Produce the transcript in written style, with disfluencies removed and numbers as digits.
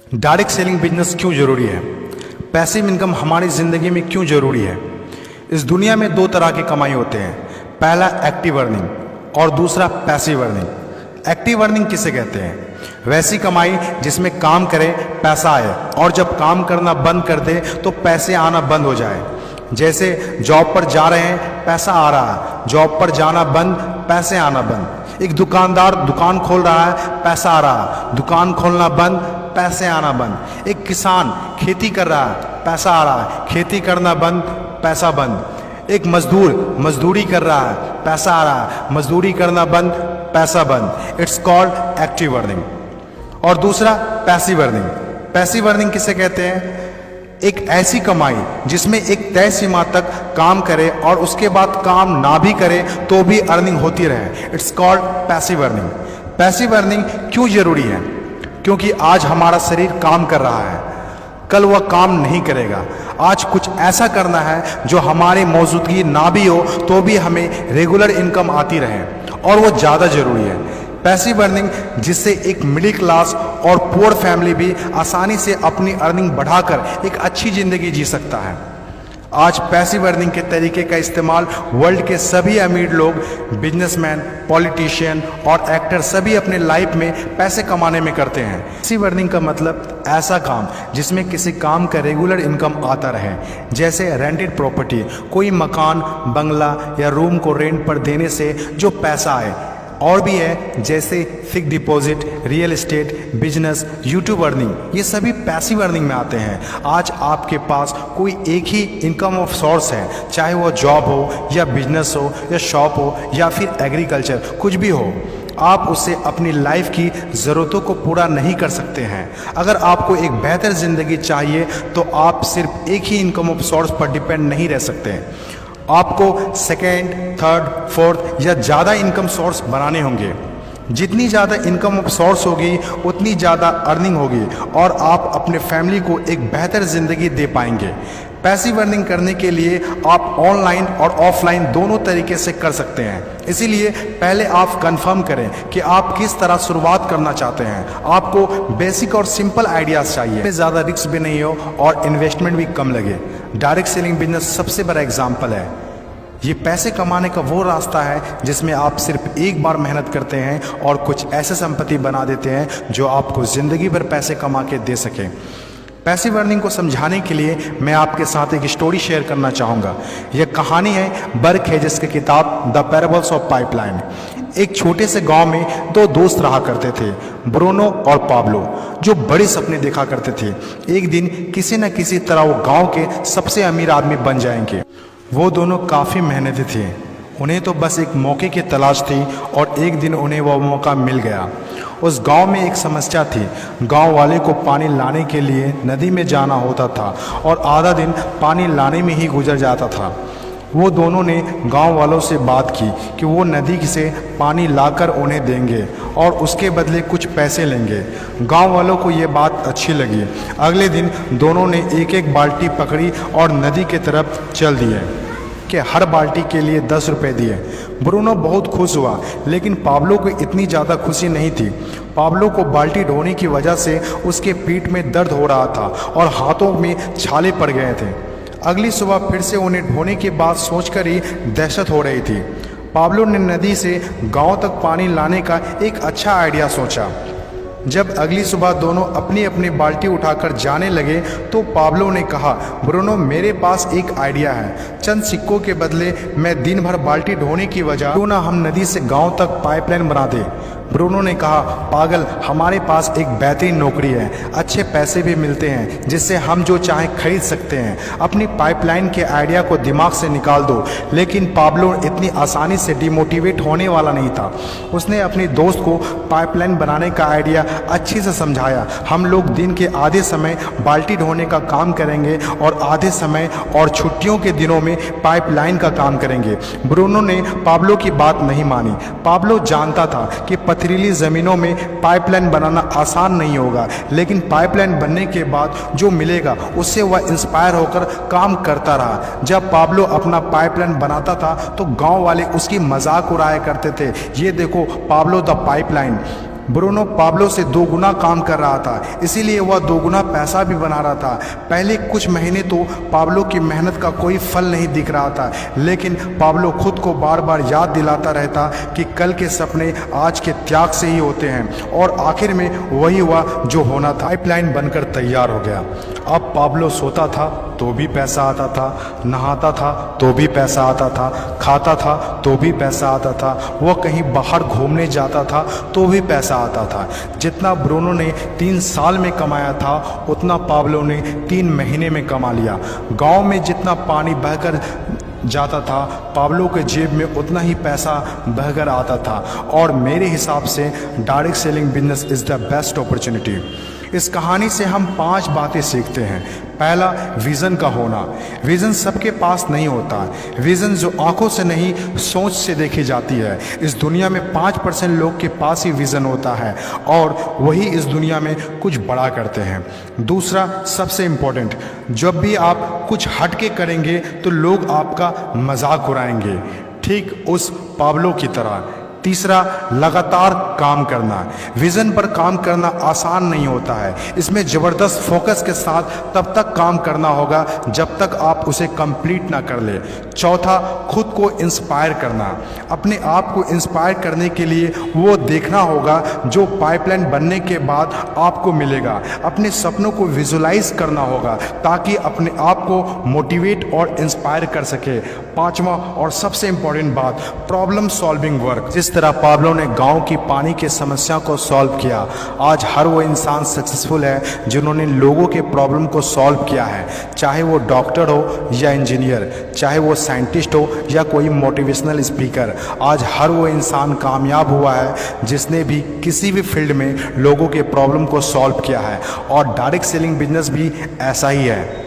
Direct selling business क्यों ज़रूरी है? पैसिव इनकम हमारी ज़िंदगी में क्यों ज़रूरी है? इस दुनिया में दो तरह के कमाई होते हैं, पहला एक्टिव अर्निंग और दूसरा पैसिव अर्निंग। एक्टिव अर्निंग किसे कहते हैं? वैसी कमाई जिसमें काम करें पैसा आए और जब काम करना बंद कर दे तो पैसे आना बंद हो जाए। जैसे जॉब पर जा रहे हैं पैसा आ रहा है, जॉब पर जाना बंद पैसे आना बंद। एक दुकानदार दुकान खोल रहा है पैसा आ रहा है, दुकान खोलना बंद पैसे आना बंद। एक किसान खेती कर रहा है पैसा आ रहा है, खेती करना बंद पैसा बंद। एक मजदूर मजदूरी कर रहा है पैसा आ रहा है, मजदूरी करना बंद पैसा बंद। It's called active earning. और दूसरा पैसिव अर्निंग। पैसिव अर्निंग किसे कहते हैं? एक ऐसी कमाई जिसमें एक तय सीमा तक काम करे और उसके बाद काम ना भी करे तो भी अर्निंग होती रहे। It's called passive earning. Passive earning क्यों जरूरी है? क्योंकि आज हमारा शरीर काम कर रहा है, कल वह काम नहीं करेगा। आज कुछ ऐसा करना है जो हमारी मौजूदगी ना भी हो तो भी हमें रेगुलर इनकम आती रहे, और वो ज़्यादा जरूरी है। पैसिव अर्निंग जिससे एक मिडिल क्लास और पुअर फैमिली भी आसानी से अपनी अर्निंग बढ़ाकर एक अच्छी ज़िंदगी जी सकता है। आज पैसिव अर्निंग के तरीके का इस्तेमाल वर्ल्ड के सभी अमीर लोग, बिजनेसमैन, पॉलिटिशियन और एक्टर सभी अपने लाइफ में पैसे कमाने में करते हैं। पैसिव अर्निंग का मतलब ऐसा काम जिसमें किसी काम का रेगुलर इनकम आता रहे, जैसे रेंटेड प्रॉपर्टी, कोई मकान, बंगला या रूम को रेंट पर देने से जो पैसा आए। और भी है जैसे fix deposit, real estate, business, YouTube earning, ये सभी पैसिव अर्निंग में आते हैं। आज आपके पास कोई एक ही इनकम ऑफ सोर्स है, चाहे वो जॉब हो या बिजनेस हो या शॉप हो या फिर एग्रीकल्चर, कुछ भी हो। आप उससे अपनी लाइफ की ज़रूरतों को पूरा नहीं कर सकते हैं। अगर आपको एक बेहतर ज़िंदगी चाहिए तो आप सिर्फ एक ही इनकम ऑफ सोर्स पर डिपेंड नहीं रह सकते। आपको सेकेंड, थर्ड, फोर्थ या ज़्यादा इनकम सोर्स बनाने होंगे। जितनी ज़्यादा इनकम ऑफ सोर्स होगी उतनी ज़्यादा अर्निंग होगी और आप अपने फैमिली को एक बेहतर ज़िंदगी दे पाएंगे। पैसिव अर्निंग करने के लिए आप ऑनलाइन और ऑफलाइन दोनों तरीके से कर सकते हैं। इसीलिए पहले आप कंफर्म करें कि आप किस तरह शुरुआत करना चाहते हैं। आपको बेसिक और सिंपल आइडियाज़ चाहिए, ज़्यादा रिस्क भी नहीं हो और इन्वेस्टमेंट भी कम लगे। डायरेक्ट सेलिंग बिजनेस सबसे बड़ा एग्जाम्पल है। ये पैसे कमाने का वो रास्ता है जिसमें आप सिर्फ एक बार मेहनत करते हैं और कुछ ऐसे संपत्ति बना देते हैं जो आपको ज़िंदगी भर पैसे कमा के दे सकें। पैसिव अर्निंग को समझाने के लिए मैं आपके साथ एक स्टोरी शेयर करना चाहूँगा। यह कहानी है बर्क हेजेस की किताब द पैराबल्स ऑफ पाइपलाइन। एक छोटे से गांव में दो दोस्त रहा करते थे, ब्रूनो और पाब्लो, जो बड़े सपने देखा करते थे। एक दिन किसी न किसी तरह वो गांव के सबसे अमीर आदमी बन जाएंगे। वो दोनों काफ़ी मेहनती थे, उन्हें तो बस एक मौके की तलाश थी और एक दिन उन्हें वह मौका मिल गया। उस गांव में एक समस्या थी। गांव वाले को पानी लाने के लिए नदी में जाना होता था और आधा दिन पानी लाने में ही गुजर जाता था। वो दोनों ने गांव वालों से बात की कि वो नदी से पानी लाकर उन्हें देंगे और उसके बदले कुछ पैसे लेंगे। गांव वालों को ये बात अच्छी लगी। अगले दिन दोनों ने एक एक बाल्टी पकड़ी और नदी की तरफ चल दिए कि हर बाल्टी के लिए 10 रुपये दिए। ब्रूनो बहुत खुश हुआ, लेकिन पाब्लो को इतनी ज़्यादा खुशी नहीं थी। पाब्लो को बाल्टी ढोने की वजह से उसके पीठ में दर्द हो रहा था और हाथों में छाले पड़ गए थे। अगली सुबह फिर से उन्हें ढोने की बात सोचकर ही दहशत हो रही थी। पाब्लो ने नदी से गांव तक पानी लाने का एक अच्छा आइडिया सोचा। जब अगली सुबह दोनों अपनी अपनी बाल्टी उठाकर जाने लगे तो पाब्लो ने कहा, ब्रूनो मेरे पास एक आइडिया है। चंद सिक्कों के बदले मैं दिन भर बाल्टी ढोने की वजह क्यों ना हम नदी से गांव तक पाइपलाइन बना दें। ब्रूनो ने कहा, पागल, हमारे पास एक बेहतरीन नौकरी है, अच्छे पैसे भी मिलते हैं जिससे हम जो चाहें खरीद सकते हैं। अपनी पाइपलाइन के आइडिया को दिमाग से निकाल दो। लेकिन पाब्लो इतनी आसानी से डिमोटिवेट होने वाला नहीं था। उसने अपने दोस्त को पाइपलाइन बनाने का आइडिया अच्छे से समझाया। हम लोग दिन के आधे समय बाल्टी ढोने का काम करेंगे और आधे समय और छुट्टियों के दिनों में पाइपलाइन का काम करेंगे। ब्रूनो ने पाब्लो की बात नहीं मानी। पाब्लो जानता था कि पथरीली ज़मीनों में पाइपलाइन बनाना आसान नहीं होगा, लेकिन पाइपलाइन बनने के बाद जो मिलेगा उससे वह इंस्पायर होकर काम करता रहा। जब पाब्लो अपना पाइपलाइन बनाता था तो गांव वाले उसकी मजाक उड़ाया करते थे, ये देखो Pablo the pipeline. Bruno Pablo से 2 गुना काम कर रहा था, इसीलिए वह 2 गुना पैसा भी बना रहा था। पहले कुछ महीने तो पाब्लो की मेहनत का कोई फल नहीं दिख रहा था, लेकिन पाब्लो खुद को बार बार याद दिलाता रहता कि कल के सपने आज के त्याग से ही होते हैं, और आखिर में वही हुआ जो होना था। पाइपलाइन बनकर तैयार हो गया। अब पाब्लो सोता था तो भी पैसा आता था, नहाता था तो भी पैसा आता था, खाता था तो भी पैसा आता था, वह कहीं बाहर घूमने जाता था तो भी पैसा आता था। जितना ब्रूनो ने 3 साल में कमाया था उतना पाब्लो ने 3 महीने में कमा लिया। गांव में जितना पानी बहकर जाता था, पाब्लो के जेब में उतना ही पैसा बहकर आता था। और मेरे हिसाब से direct selling business is the best opportunity. इस कहानी से हम 5 बातें सीखते हैं। पहला, विज़न का होना। विज़न सबके पास नहीं होता। विज़न जो आंखों से नहीं सोच से देखी जाती है। इस दुनिया में 5% लोग के पास ही विज़न होता है और वही इस दुनिया में कुछ बड़ा करते हैं। दूसरा, सबसे इम्पोर्टेंट, जब भी आप कुछ हटके करेंगे तो लोग आपका मजाक उड़ाएंगे, ठीक उस पाब्लो की तरह। तीसरा, लगातार काम करना। विज़न पर काम करना आसान नहीं होता है। इसमें ज़बरदस्त फोकस के साथ तब तक काम करना होगा जब तक आप उसे कंप्लीट ना कर ले। चौथा, खुद को इंस्पायर करना। अपने आप को इंस्पायर करने के लिए वो देखना होगा जो पाइपलाइन बनने के बाद आपको मिलेगा। अपने सपनों को विजुलाइज करना होगा ताकि अपने आप को मोटिवेट और इंस्पायर कर सके। पांचवा और सबसे इम्पोर्टेंट बात, प्रॉब्लम सॉल्विंग वर्क। जिस तरह पाब्लो ने गांव की पानी की समस्या को सॉल्व किया, आज हर वो इंसान सक्सेसफुल है जिन्होंने लोगों के प्रॉब्लम को सॉल्व किया है। चाहे वो डॉक्टर हो या इंजीनियर, चाहे वो साइंटिस्ट हो या कोई मोटिवेशनल स्पीकर, आज हर वो इंसान कामयाब हुआ है जिसने भी किसी भी फील्ड में लोगों के प्रॉब्लम को सॉल्व किया है। और डायरेक्ट सेलिंग बिजनेस भी ऐसा ही है।